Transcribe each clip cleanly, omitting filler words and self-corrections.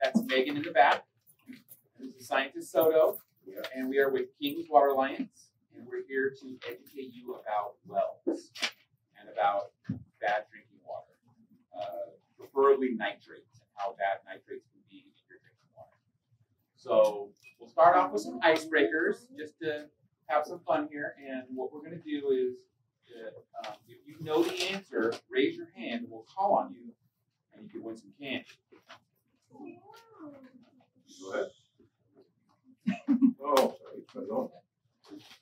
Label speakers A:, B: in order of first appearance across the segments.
A: That's Megan in the back. This is Scientist Soto, and we are with King's Water Alliance, and we're here to educate you about wells and about bad drinking water, preferably nitrates, and how bad nitrates can be in your drinking water. So we'll start off with some icebreakers just to have some fun here, and what we're going to do is, if you know the answer, raise your hand, and we'll call on you, and you can win some candy.
B: Go ahead. Oh, sorry, perdón.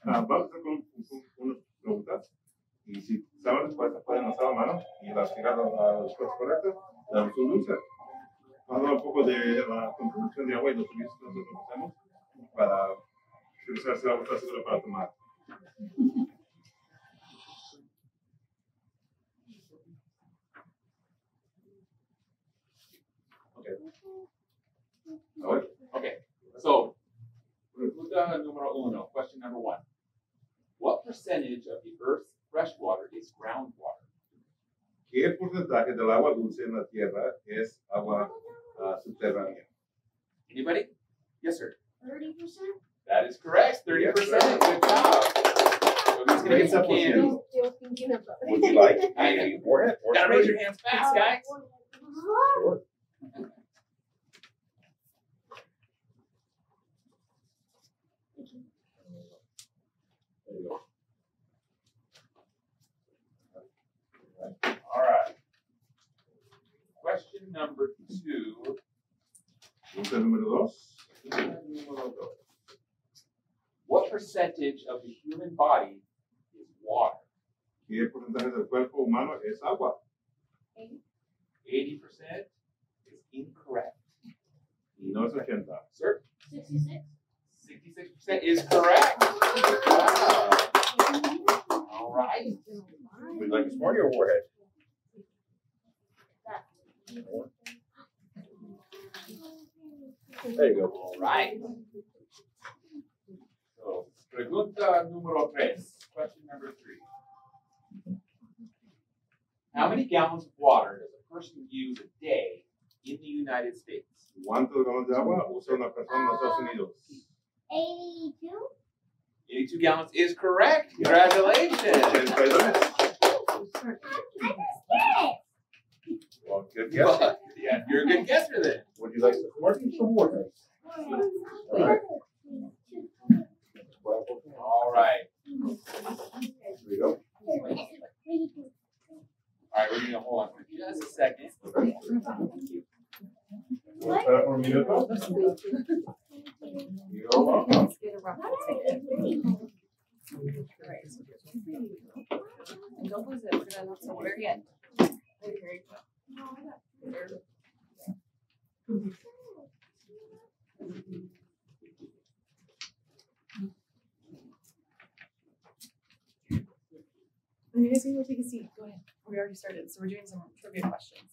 B: Vamos a hacer unas preguntas y si saben la respuesta pueden alzar la mano y las tirar a la respuesta correcta, damos un dulce. Vamos a hablar un poco de la contribución de agua y los servicios que nosotros hacemos para utilizarse la agua segura para tomar.
A: Okay, so pregunta número uno, question number one. What percentage of the Earth's fresh water is groundwater?
B: ¿Qué porcentaje del agua dulce en la tierra es agua subterránea?
A: Anybody? Yes, sir.
C: 30%.
A: That is correct. 30%.
B: Yes,
A: Good job. So who's gonna get some candy?
C: Still thinking about it.
B: Would you like
A: I
B: or
A: gotta raise your hands fast, guys.
B: Sure. There you go.
A: All right. Question number two.
B: Pregunta número dos.
A: What percentage of the human body is water?
B: ¿Qué porcentaje del cuerpo humano es agua?
A: 80% is incorrect.
B: No es 80.
A: Sir?
C: 66.
A: 66% is correct. Wow. All right.
B: Would you like a Smarty or Warhead? There you go.
A: All right. So, pregunta número tres. Question number three. How many gallons of water does a person use a day in the United States?
B: ¿Cuántos galones de agua usa una persona en los Estados Unidos?
C: 82.
A: 82 gallons is correct. Congratulations.
B: 82.
C: I just
B: Well, good guess.
A: Yeah, you're a good guesser then.
B: Would you like some Smarties or Warhead? All right.
A: All right.
B: Here we go.
A: All right, we're going to hold on for just a second.
B: Espera por un minuto. You're welcome.
D: And don't lose it. We're gonna look somewhere again. Okay. You guys can go take a seat. Go ahead. We already started, so we're doing some trivia questions.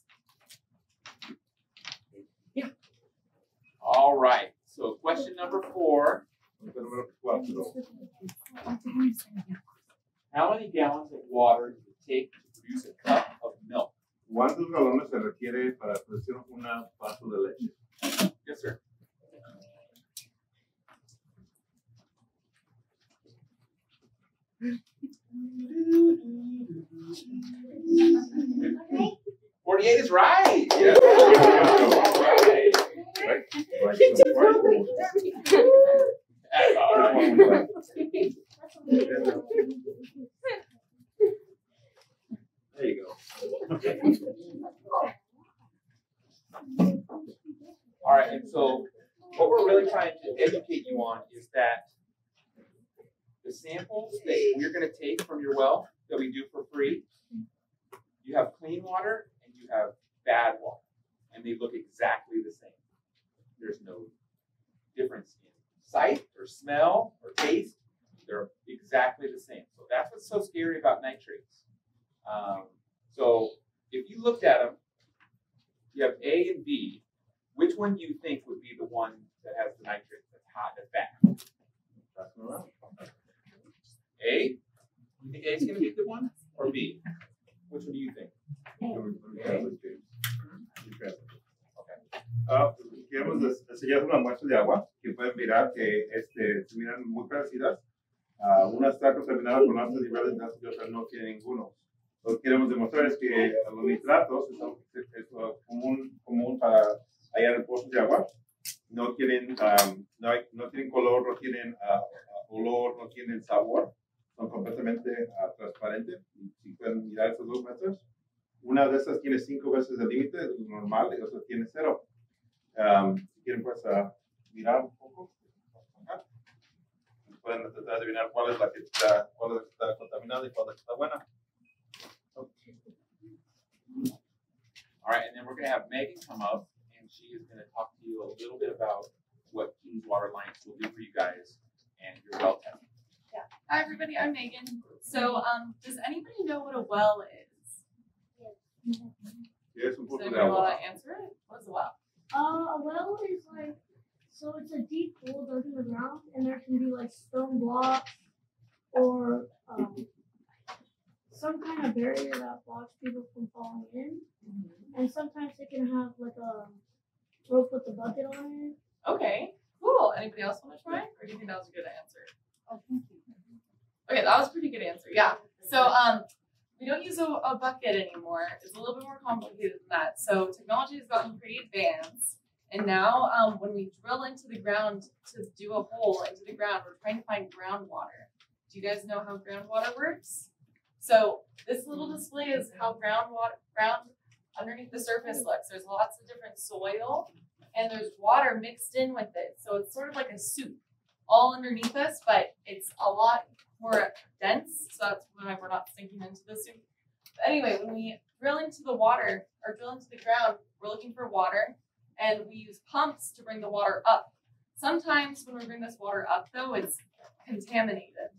D: Yeah.
A: All right. So question number 4.
B: Pregunta número 4.
A: How many gallons of water does it take to produce a cup of milk?
B: ¿Cuántos galones se requiere para producir un vaso de leche?
A: Yes, sir.
C: Okay.
A: 48 is right. Yeah. All right.
B: Right? Like some Smarties? There you go.
A: All right, and so what we're really trying to educate you on is that the samples that we're going to take from your well that we do for free, you have clean water and you have bad water, and they look exactly the same. There's no difference in sight or smell or taste. They're exactly the same. So that's what's so scary about nitrates. So if you looked at them, you have A and B. Which one do you think would be the one that has the nitrates that's hot, that's bad? A? You think A is going to be the one? Or B? Which one do you think?
B: Okay. queremos enseñar una muestra de agua que pueden mirar que se miran muy parecidas. Una está contaminada con altos niveles de ácido y otra no tiene ninguno. Lo que queremos demostrar es que los nitratos es común para hallar en pozos de agua. No tienen, no tienen color, no tienen olor, no tienen sabor. Son completamente transparentes. Y si pueden mirar estas dos muestras, una de estas tiene 5 veces el límite normal y otra tiene 0. Si quieren, pues mirar un poco. Pueden tratar de adivinar cuál es la que está contaminada y cuál es la que está buena.
A: All right, and then we're going to have Megan come up, and she is going to talk to you a little bit about what King's Water Alliance will do for you guys and your well testing.
D: Yeah. Hi, everybody. I'm Megan. So, does anybody know what a well is?
B: Es un
D: Does
B: poco de
D: anybody want
B: agua.
D: to answer it? What is a well?
C: A well is like, so it's a deep hole dug in the ground, and there can be like stone blocks or some kind of barrier that blocks people from falling in. And sometimes it can have like a rope with a bucket on it.
D: Okay, cool. Anybody else want to try? Or do you think that was a good answer?
C: Oh, thank you.
D: Okay, that was a pretty good answer. Yeah. So, we don't use a bucket anymore. It's a little bit more complicated than that. So, technology has gotten pretty advanced. And now, when we drill into the ground to do a hole into the ground, we're trying to find groundwater. Do you guys know how groundwater works? So, this little display is how ground underneath the surface looks. There's lots of different soil, and there's water mixed in with it. So, it's sort of like a soup all underneath us, but it's a lot more dense. So, that's why we're not sinking into the soup. But anyway, when we drill into the water or drill into the ground, we're looking for water. And we use pumps to bring the water up. Sometimes when we bring this water up, though, it's contaminated.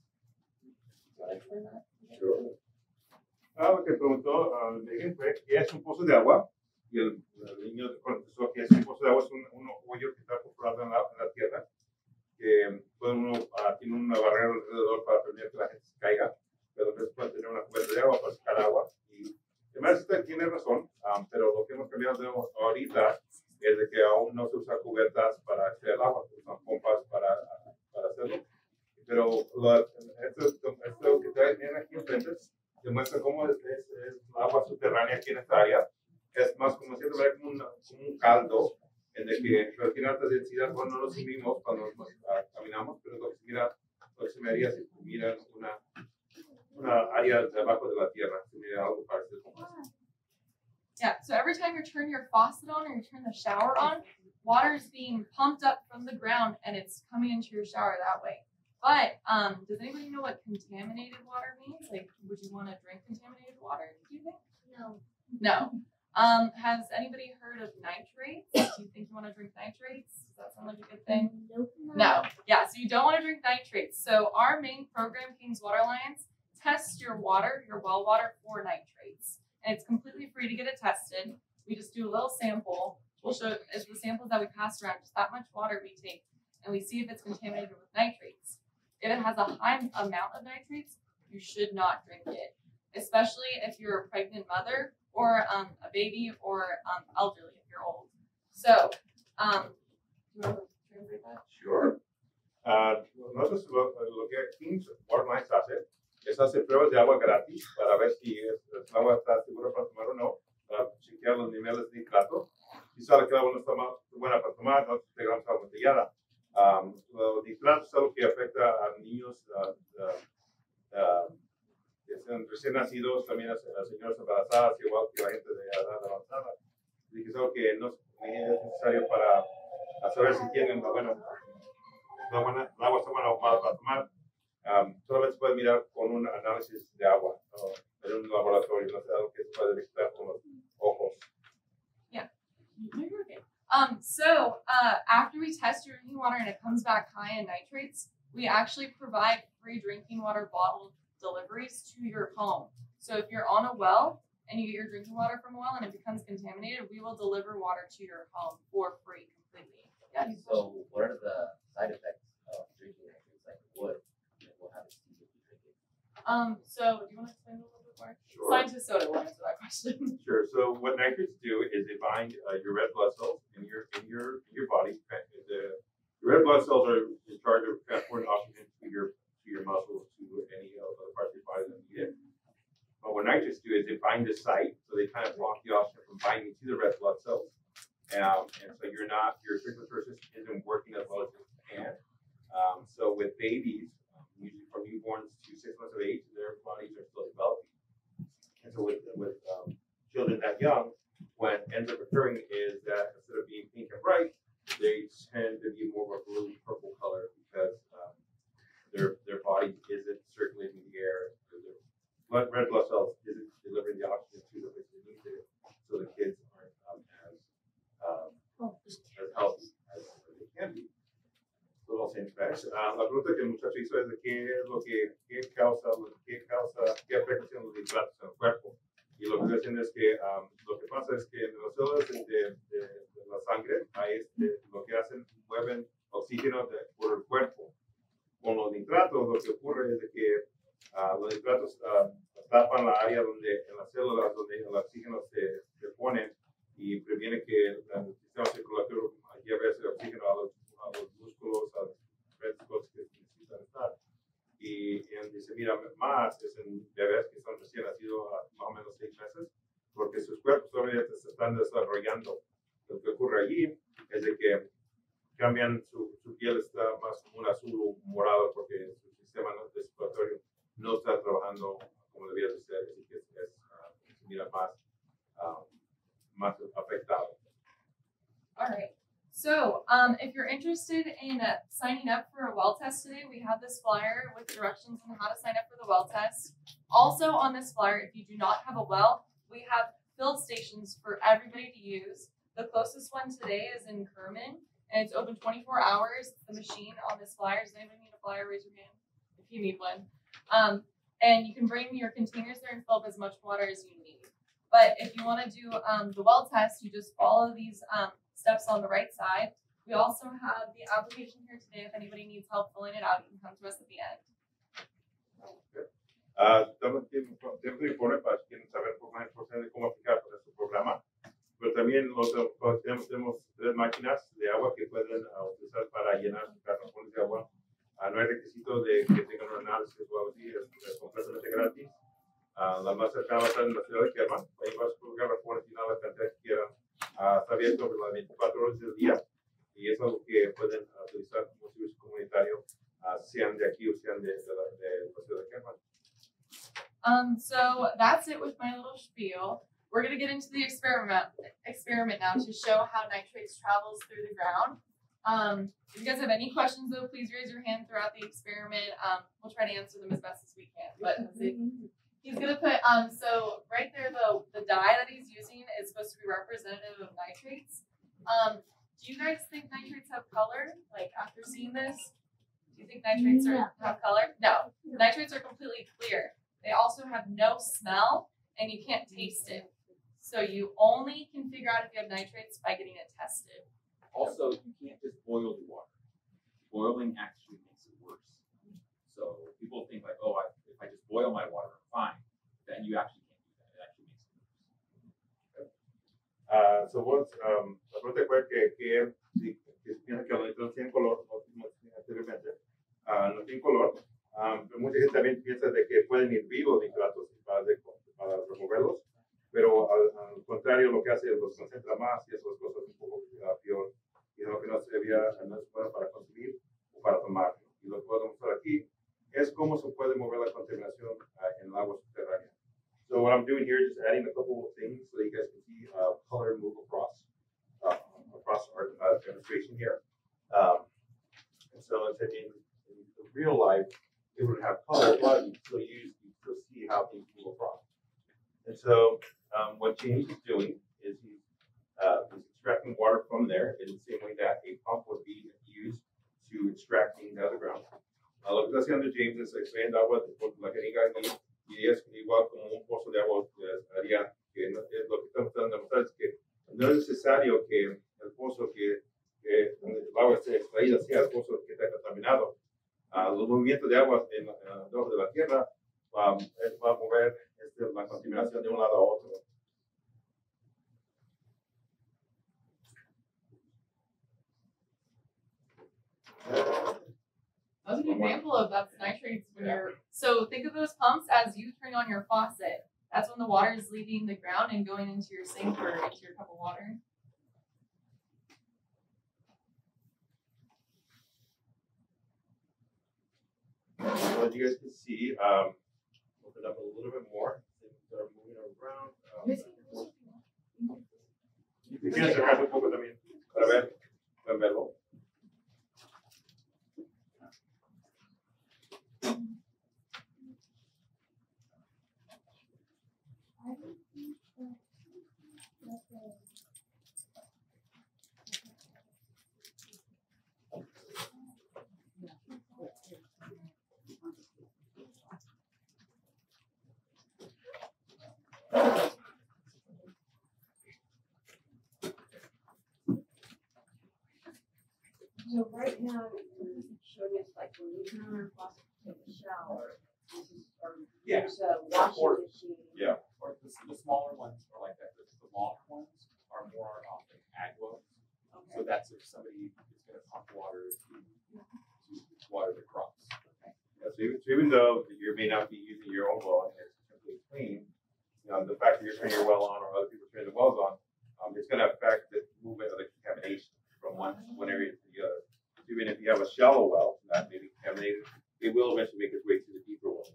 D: Do I explain that?
B: Sure. Lo que preguntó Megan fue qué es un pozo de agua. Y el niño contestó que es un pozo de agua, es un hoyo que está perforado en la tierra. Que tiene una barrera alrededor para prevenir que la gente se caiga. Pero entonces puede tener una cubeta de agua para sacar agua. Y además usted tiene razón, pero lo que hemos cambiado ahorita es de que aún no se usa cubetas para extraer agua, se usan pompas para hacerlo. Pero esto que traen aquí enfrente demuestra cómo es el agua subterránea aquí en esta área. Es más como cierto manera como un caldo en el que tiene alta densidad. Bueno, no lo subimos cuando caminamos, pero lo que se miraría si miran una área debajo de la tierra, se mira algo parecido como eso.
D: Yeah, so every time you turn your faucet on or you turn the shower on, water is being pumped up from the ground and it's coming into your shower that way. But does anybody know what contaminated water means? Like, would you want to drink contaminated water, do you think?
C: No.
D: No. Has anybody heard of nitrates? Do you think you want to drink nitrates? Does that sound like a good thing?
C: Nope.
D: No. Yeah, so you don't want to drink nitrates. So our main program, King's Water Alliance, tests your water, your well water, for nitrates. And it's completely free to get it tested. We just do a little sample. We'll show it's the samples that we pass around, just that much water we take, and we see if it's contaminated with nitrates. If it has a high amount of nitrates, you should not drink it, especially if you're a pregnant mother or a baby or elderly if you're old. So, do you want to translate that?
B: Sure. Nosotros lo que King's Water Alliance hace pruebas de agua gratis para ver si el agua está segura para tomar o no, para chequear los niveles de nitrato. Si sale que el agua no está buena para tomar, no pegamos agua embotellada. Los nitratos es algo que afecta a niños que sean recién nacidos, también a señoras embarazadas, igual que la gente de edad avanzada. Y que es algo que no es necesario para saber si tienen el agua está buena o mala para tomar. Solamente se puede mirar con un análisis de agua en un laboratorio, no es algo que se puede detectar con los ojos.
D: Yeah. No, you're okay. So after we test your drinking water and it comes back high in nitrates, we actually provide free drinking water bottle deliveries to your home. So if you're on a well and you get your drinking water from a well and it becomes contaminated, we will deliver water to your home for free completely. Yeah.
E: So what are the side effects of drinking nitrates? Like what happens to you if you drink it?
D: So do you want to explain a little bit more?
B: Sure.
D: Scientist Soda will answer that question.
B: Sure. So what nitrates do is they bind your red blood cells in your blood cells are in charge of transporting oxygen to your muscles, to any other parts of your body that need it. But what nitrates do is they bind the site, so they kind of block the oxygen from binding to the red blood cells. And so your circulatory system isn't working as well as it can. So with babies, usually from newborns to 6 months of age, their bodies are still developing. And so with children that young, what ends up occurring is that instead of being pink and bright, they tend to be more of a blue purple color because their body isn't circulating the air. Their red blood cells isn't delivering the oxygen to the place they need it, so the kids aren't as healthy as they can be. So vamos en Spanish. La pregunta que el muchacho hizo es de qué afectación los nitratos en el cuerpo. Y lo que estoy diciendo es que lo que pasa es que en las células de la sangre, lo que hacen, mueven oxígeno por el cuerpo. Con los nitratos, lo que ocurre es de que los nitratos tapan la área en las células donde el oxígeno se pone y previene que el sistema circulatorio lleve ese oxígeno a los músculos, a los músculos que necesitan estar. Y se mira más es en bebés que son recién nacidos a más o menos 6 meses, porque sus cuerpos todavía se están desarrollando. Lo que ocurre allí es de que cambian, su piel está más como un azul o morado porque su sistema circulatorio no está trabajando como debería de ser, así que se mira más afectado.
D: All right. So, if you're interested in signing up for a well test today, we have this flyer with directions on how to sign up for the well test. Also on this flyer, if you do not have a well, we have fill stations for everybody to use. The closest one today is in Kerman, and it's open 24 hours. The machine on this flyer. Does anybody need a flyer? Raise your hand if you need one. And you can bring your containers there and fill up as much water as you need. But if you want to do the well test, you just follow these steps on the right side. We also have the application here today. If anybody needs help filling it out, you can come to us at the end.
B: Estamos siempre informes para quienes saber más información de cómo aplicar para este programa. Pero también tenemos 3 máquinas de agua que pueden utilizar para llenar sus garrafones de agua. No hay requisito de que tengan un análisis o algo así, es completamente gratis. La más cercana va a estar en la ciudad de Kerman. Ahí vas a colgar garrafones y nada, la cantidad que quieran. Está abierto las 24 horas del día y es algo que pueden utilizar como servicio comunitario, sean de aquí o sean de la ciudad de Kerman.
D: So that's it with my little spiel. We're going to get into the experiment now to show how nitrates travels through the ground. If you guys have any questions, though, please raise your hand throughout the experiment. We'll try to answer them as best as we can. But he's going to put, so right there, the dye that he's using is supposed to be representative of nitrates. Do you guys think nitrates have color? Like, after seeing this, do you think nitrates have color? No. Nitrates are completely clear. They also have no smell, and you can't taste it. So you only can figure out if you have nitrates by getting it tested.
A: Also, you can't just boil the water. Boiling actually makes it worse. So people think like, oh, if I just boil my water, I'm fine. Then you actually can't do that. It actually makes it worse.
B: So once, la pregunta fue que si piensa que los nitratos tienen color, anteriormente, no tienen color. Mucha gente también piensa de que pueden hervir los nitratos para removerlos, pero al contrario, lo que hace es los concentra más y eso es cosas un poco peor. Y lo que no es bueno para consumir o para tomar. Y lo que podemos mostrar aquí es cómo se puede mover la contaminación en el agua subterránea. So what I'm doing here is just adding a couple of things so you guys can see color move across our demonstration here. And so it's in real life, it would have color, but you still see how things move across. And so what James is doing is he's extracting water from there in the same way that a pump would be used to extract things out of the ground. Lo que está haciendo James es extraer agua por la jeringa aquí y es igual como un pozo de agua haría, que lo que estamos tratando de demostrar es que no es necesario que el pozo donde el agua esté extraída sea el pozo que está contaminado. Los movimientos de agua debajo de la tierra va a mover la contaminación de un lado a otro.
D: example of that's nitrates when you're. So think of those pumps as you turn on your faucet. That's when the water is leaving the ground and going into your sink or into your cup of water.
B: So as you guys can see, open up a little bit more. Things are moving around. Si quieres acercarse un poco también para ver, pueden verlo.
F: So right now, you're showing us like when you turn on our faucet to take a shower, this is, or
A: Yeah.
F: there's a washing machine.
B: Yeah.
A: Or the smaller ones are like that. The longer ones are more often ag wells.
F: Okay.
A: So that's if somebody is going to pump water to water the crops.
B: Yeah, so even though you may not be using your own well and it's completely clean, the fact that you're turning your well on or other people turning the wells on, it's going to affect the movement of the contamination from one area to the other. So even if you have a shallow well that may be contaminated, it will eventually make its way to the deeper wells.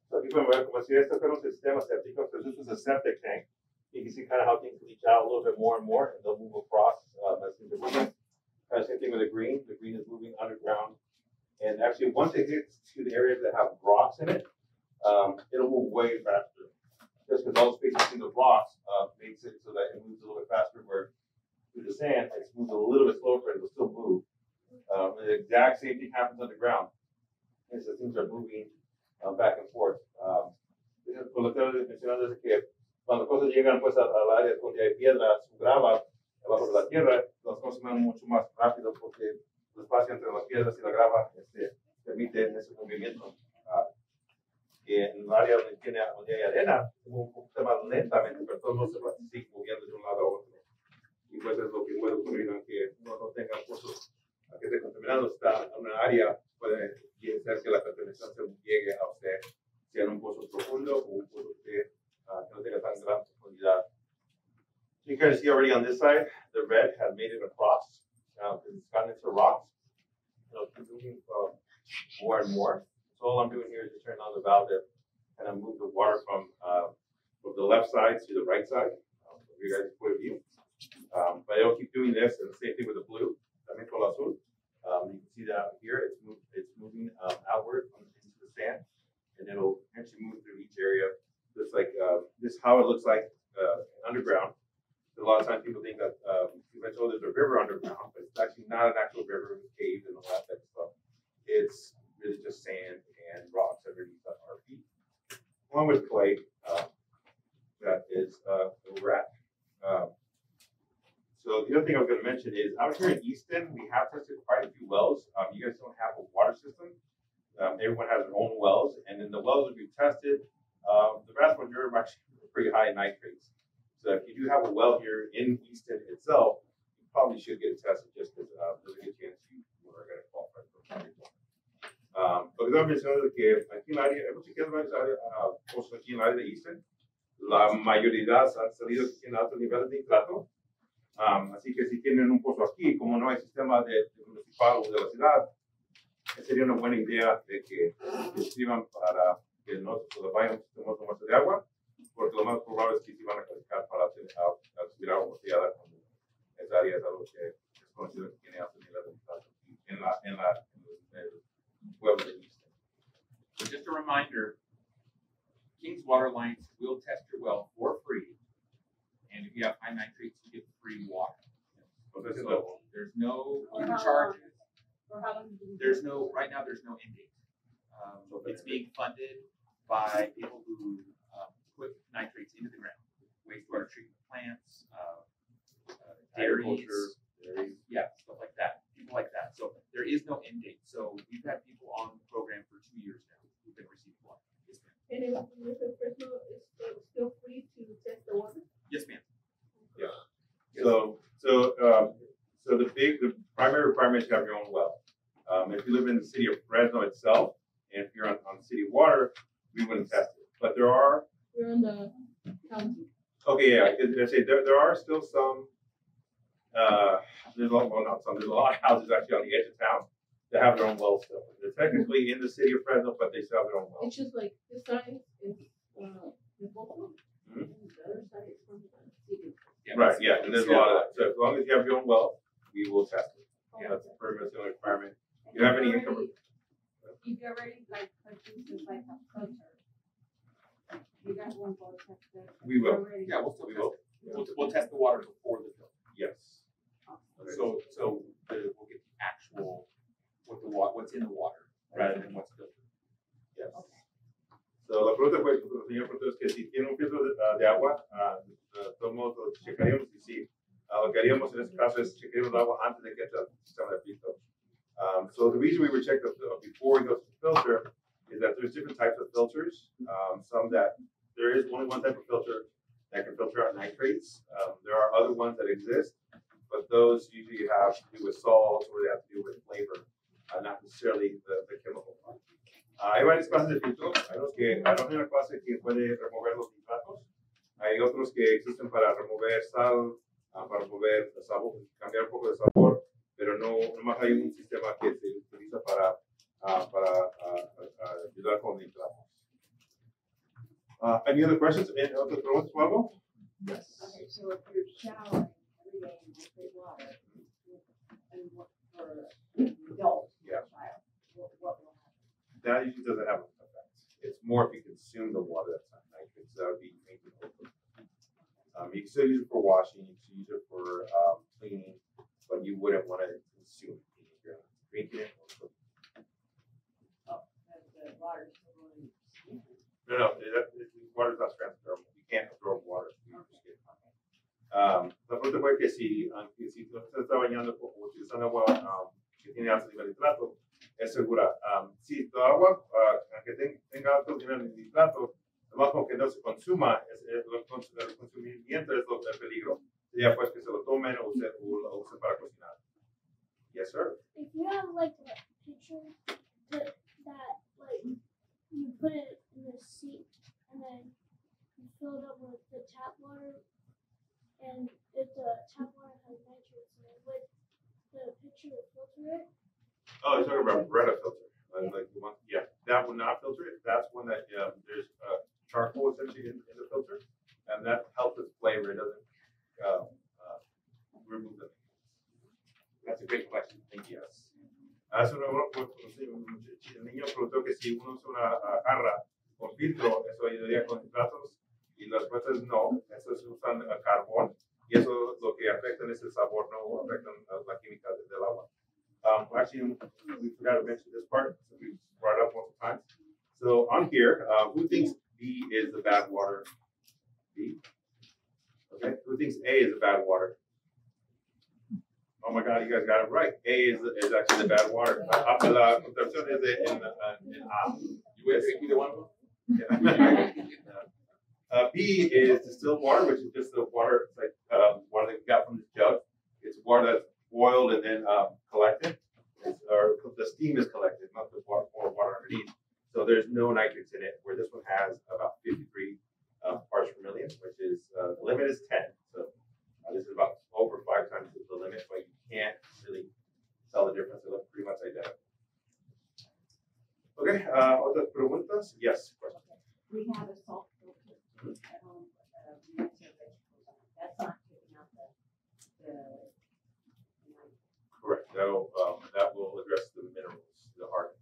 B: So aquí pueden ver como si estos fueran sistemas sépticos, so this is a septic tank. You can see kind of how things leach out a little bit more and more, and they'll move across as things are moving. Kind of same thing with the green. The green is moving underground. And actually, once it hits to the areas that have rocks in it, it'll move way faster. Just because all the space between the rocks makes it so that it moves a little bit faster, where through the sand, it moves a little bit slower, but it'll still move. And the exact same thing happens underground. And so things are moving back and forth. Por lo que mencionando es que cuando cosas llegan pues al área donde hay piedras o grava abajo de la tierra, las cosas van mucho más rápido porque el espacio entre las piedras y la grava permite ese movimiento. En el área donde hay arena, se mueve un poquito más lentamente, pero todo no se va a seguir moviendo de un lado a otro. Y pues es lo que puede ocurrir, aunque uno no tenga pozos que esté contaminado, está en una área, puede ser que la contaminación se llegue a usted, sea en un pozo profundo o un pozo que no tenga tan gran profundidad. You can see already on this side, the red has made it across. Now it's gotten into rocks. It's moving more and more. So all I'm doing here is just turning on the valve to kind of move the water from the left side to the right side, from your guys' point of view. But it'll keep doing this, and the same thing with the blue. También con el azul. You can see that here, it's moving outward into the sand, and it'll eventually move through each area. Just like this is how it looks like underground. A lot of times people think that eventually there's a river underground, but it's actually not an actual river with caves and all that type of stuff. It's really just sand and rocks underneath our feet, along with clay. That is where we're at. So the other thing I was going to mention is out here in Easton, we have tested quite a few wells. You guys don't have a water system. Everyone has their own wells, and in the wells that we've tested, the vast majority are actually pretty high in nitrates. So if you do have a well here in Easton itself, you probably should get it tested just because there's a good chance you are going to qualify for it. Lo que estaba mencionando es que aquí en el área, hemos chequeado varios pozos aquí en el área de Easton. La mayoría han salido que tienen altos niveles de nitrato. Así que si tienen un pozo aquí, como no hay sistema de municipal o de la ciudad, sería una buena idea de que escriban para que nosotros vayan a tomar de agua, porque lo más probable es que se van a calificar para subir agua botellada cuando esa área es algo que es conocido que tiene altos niveles de nitrato en el pueblo de Easton.
A: So just a reminder, King's Water Lines will test your well for free. And if you have high nitrates, you get free water. So there's no charges. There's no, right now there's no end date. It's being funded by people who put nitrates into the ground. Wastewater treatment plants, dairies, yeah, stuff like that. People like that. So there is no end date. So we've had people on the program for 2 years now who've been receiving water. Yes, ma'am.
F: And if Fresno is still free to test the water?
A: Yes, ma'am.
B: Yeah. So the primary requirement is to have your own well. If you live in the city of Fresno itself, and if you're on city water, we wouldn't test it. But there are.
F: We're in the county.
B: Okay, yeah, I say there are still some. There's a lot, well, not some. There's a lot of houses actually on the edge of town that have their own wells still. They're technically in the city of Fresno, but they still have their own wells.
F: It's just like this side is the Volvo, and the other side is from the city.
B: Right, yeah, and there's a lot of that. So as long as you have your own well, we will test it. Yeah, that's pretty much the only requirement. You have any income?
F: If you already like purchased this like a filter, you guys won't go test it.
B: We will.
A: Yeah, we'll still
B: We
A: test
B: will.
A: it. We'll test the water before the filter.
B: Yes.
A: So we'll get the actual what's in the water rather than what's filtered.
B: Yes. So la pregunta fue, el señor preguntó es que si tiene un filtro de agua, todos modos lo checaríamos y si lo que haríamos en este caso es checaríamos el agua antes de que entre al sistema de filtro. So the reason we would check before we go to the filter is that there's different types of filters. Some that there is only one type of filter that can filter out nitrates. There are other ones that exist, but those usually have to do with salts or they have to do with flavor, not necessarily the chemical part. Hay varias clases de filtros. Hay una clase que puede remover los nitratos. Hay otros que existen para remover sal, para remover sabor, cambiar un poco de sabor, pero no más hay un sistema que se utiliza para ayudar con nitratos. Any other questions? ¿Otras preguntas o algo? Yes.
F: Okay, so if you're showering every day in nitrate water, and what for an adult,
B: Yeah.
F: child, what will happen?
B: That usually doesn't have an effect. It's more if you consume the water that's not nitrate, so that would be making it open. You can still use it for washing, you can use it for cleaning, but you wouldn't want to consume it if you're drinking it or cooking.
F: Oh, the water is going to
B: No, water's not transferable. You can't absorb water. La pregunta fue que si usted está bañando o utilizando agua que tiene alto nivel de nitrato, es segura. Si tu agua, aunque tenga alto nivel de nitrato, además con que no se consuma, el consumimiento es el peligro. Sería pues que se lo tomen o lo usen para cocinar. Yes, sir.
C: If you have like a pitcher that like you put it in the sink and then you fill it up with the tap water, and if the tap water has nitrates in it, would the pitcher filter it?
B: Oh, you're talking about Brita filter. Like the one, yeah, that would not filter it. That's one that there's charcoal essentially in the filter, and that helps with flavor. It doesn't remove them.
A: That's a great question. Thank you.
B: Yes. El niño preguntó que si uno usa una jarra con filtro, eso ayudaría con nitratos, y la respuesta es no. Eso es usando carbón, y eso lo que afecta es el sabor, no afecta la química del agua. Actually, we forgot to mention this part, so we brought it up multiple times. So on here, who thinks B is the bad water? B? Okay. Who thinks A is the bad water? Oh my God, you guys got it right. A is actually the bad water. La contaminación es en A.
A: You would drink either one of them?
B: Yeah. B is distilled water, which is just the water, it's like water that we got from this jug. It's water that's boiled and then collected, or the steam is collected, not the water underneath. So there's no nitrates in it, where this one has about 53 parts per million, which is the limit is 10. So this is about over 5 times the limit, but you can't really tell the difference. They look pretty much identical. Okay, otras preguntas? Yes, question.
F: We have a salt filter at home. That's not taking out the
B: Correct. That will address the minerals, the hardness.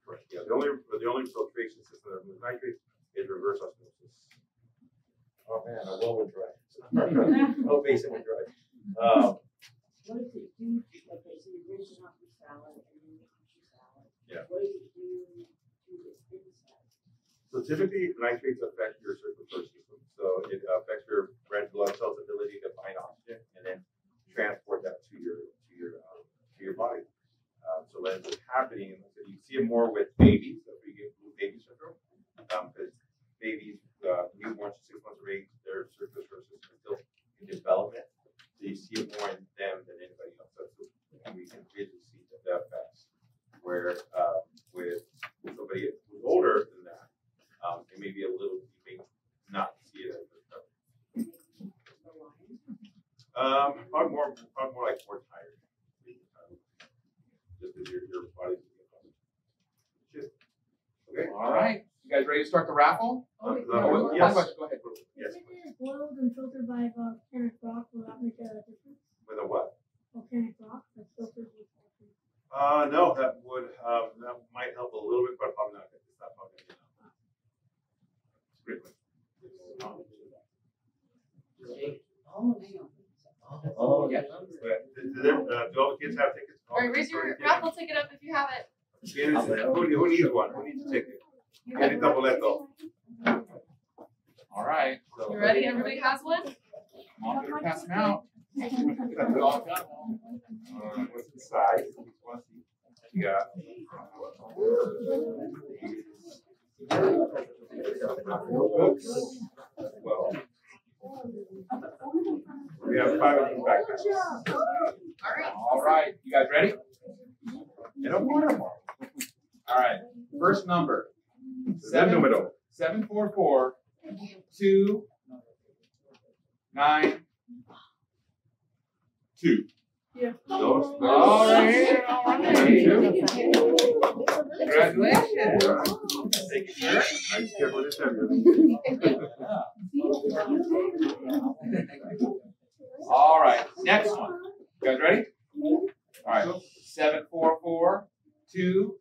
B: Correct. Yeah. The only filtration system that removes nitrates is reverse osmosis. Oh man, a well would dry. No basin would dry.
F: what does it do? Okay, so you're rinsing off your salad and then you eat your salad.
B: Yeah.
F: What does it do to the inside?
B: So typically, nitrates affect your circulatory system. So it affects your red blood cells' ability to find oxygen and then transport that to your body. So when it's happening, you see it more with babies. So you get blue baby syndrome, because babies, newborns 6 months of age, their circulatory system is still in development. little, you may not see it. Probably more like more tired. Just as your body's shit. Okay.
A: All right. You guys ready to start the raffle?
B: Yes.
A: Go ahead.
B: Yes.
C: If it is boiled and filtered by volcanic rock, will that make a difference?
B: With a what?
C: Volcanic rock that's filtered with volcanic.
B: No, that would that might help a little bit, but probably not. It's not probably good enough. Great question.
E: Oh,
A: yeah.
B: Do all the kids have tickets?
D: All right, raise your raffle ticket up if you have it.
B: Who needs one? Who needs a ticket? Any double leto?
A: All right. So,
D: You ready? Everybody has one?
A: come on, better pass them out.
B: What's inside? You got. Well, we have 5 of these backpacks.
A: All right. You guys ready?
B: You don't want them all.
A: All right. First number.
B: Número.
A: 744 2 9 2.
C: Yeah.
B: Dos.
A: All right. All right. Congratulations. Thank you, sir.
B: I just can't put it there.
A: All right. Next one. You guys ready? All right. 744 2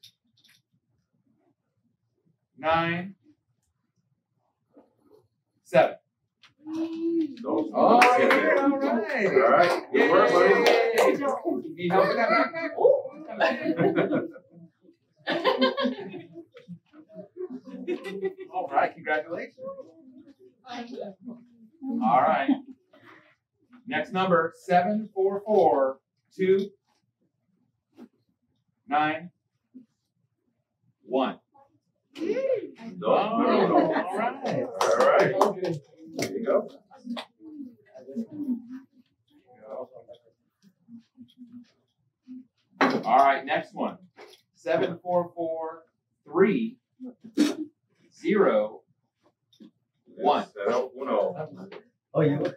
A: 9 7.
B: Dos.
A: All right. All right.
B: All right. Good work, buddy.
A: Need help with that backpack? All right. Congratulations. All right. Next number 744 2 9 1.
B: Dos.
A: All right.
B: All right. There you go.
A: All right, next one. 744 3 0 1.
B: Uno.
E: Oh, you won.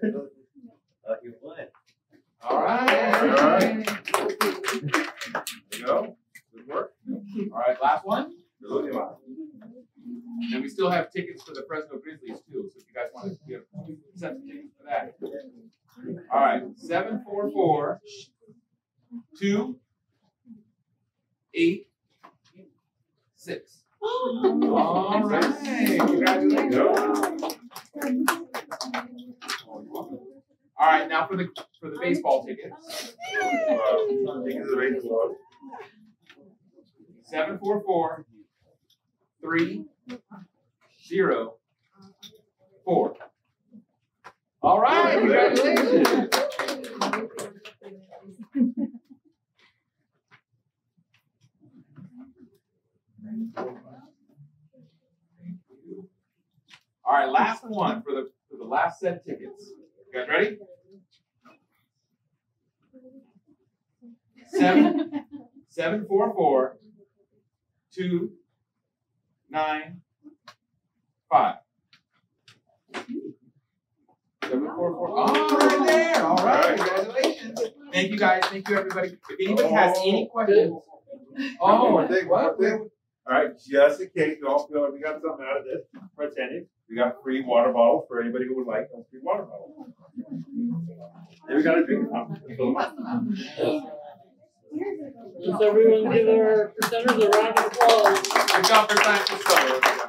E: You won.
A: All right.
B: All right. There you go. Good work.
A: All right, last one.
B: La última.
A: And we still have tickets for the Fresno Grizzlies too. So if you guys want to give send some tickets for that. All right, 744 2 8 6. All right. Congratulations. All right, now for the baseball tickets.
B: Tickets of the baseball.
A: 744 3 0 4. All right, congratulations. All right, last one for the last set of tickets. You guys ready? 744 2 9 5. 744. Oh, right there. All right. Congratulations. Thank you guys. Thank you everybody. If anybody has any questions. Oh,
B: One thing. All right, just in case you all feel like we got something out of this for attending, we got free water bottles for anybody who would like a free water bottle. Then we got a drink fountain. Fill them up.
G: Let's everyone give our presenters a round of applause.
A: Good job for Science Discovery.